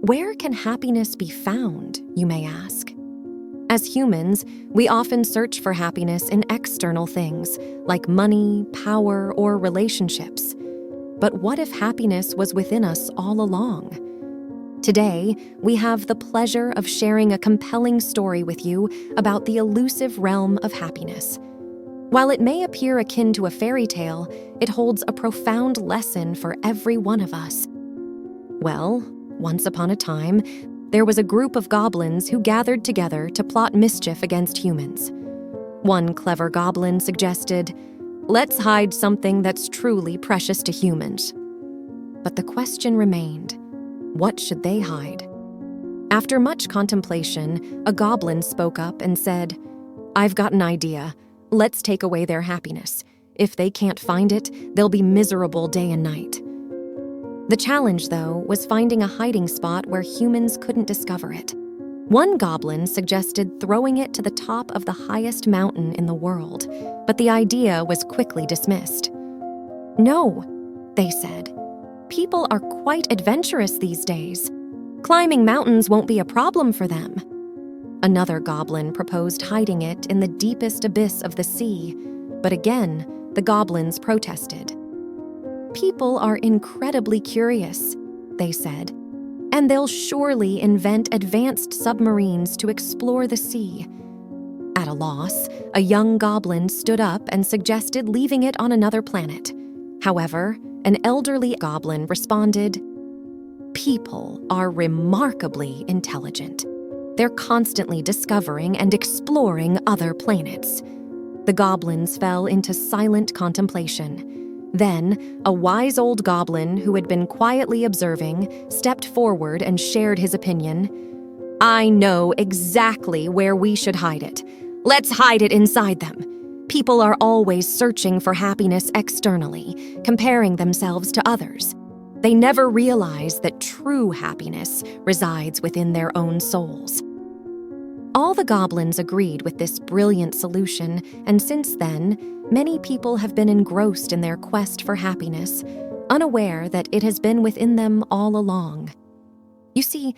Where can happiness be found, you may ask? As humans, we often search for happiness in external things like money, power, or relationships. But what if happiness was within us all along? Today, we have the pleasure of sharing a compelling story with you about the elusive realm of happiness. While it may appear akin to a fairy tale, it holds a profound lesson for every one of us. Well, once upon a time, there was a group of goblins who gathered together to plot mischief against humans. One clever goblin suggested, "Let's hide something that's truly precious to humans." But the question remained, what should they hide? After much contemplation, a goblin spoke up and said, "I've got an idea. Let's take away their happiness. If they can't find it, they'll be miserable day and night." The challenge, though, was finding a hiding spot where humans couldn't discover it. One goblin suggested throwing it to the top of the highest mountain in the world, but the idea was quickly dismissed. "No," they said. "People are quite adventurous these days. Climbing mountains won't be a problem for them." Another goblin proposed hiding it in the deepest abyss of the sea, but again, the goblins protested. "People are incredibly curious," they said, "and they'll surely invent advanced submarines to explore the sea." At a loss, a young goblin stood up and suggested leaving it on another planet. However, an elderly goblin responded, "People are remarkably intelligent. They're constantly discovering and exploring other planets." The goblins fell into silent contemplation. Then, a wise old goblin who had been quietly observing stepped forward and shared his opinion. "I know exactly where we should hide it. Let's hide it inside them. People are always searching for happiness externally, comparing themselves to others. They never realize that true happiness resides within their own souls." All the goblins agreed with this brilliant solution, and since then, many people have been engrossed in their quest for happiness, unaware that it has been within them all along. You see,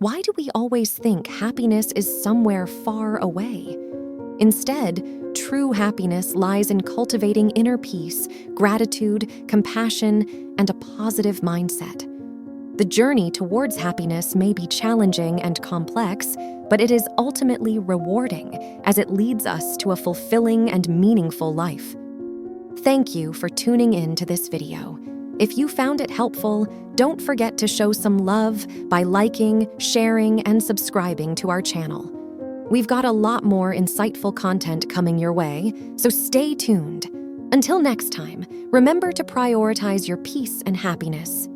why do we always think happiness is somewhere far away? Instead, true happiness lies in cultivating inner peace, gratitude, compassion, and a positive mindset. The journey towards happiness may be challenging and complex, but it is ultimately rewarding as it leads us to a fulfilling and meaningful life. Thank you for tuning in to this video. If you found it helpful, don't forget to show some love by liking, sharing, and subscribing to our channel. We've got a lot more insightful content coming your way, so stay tuned. Until next time, remember to prioritize your peace and happiness.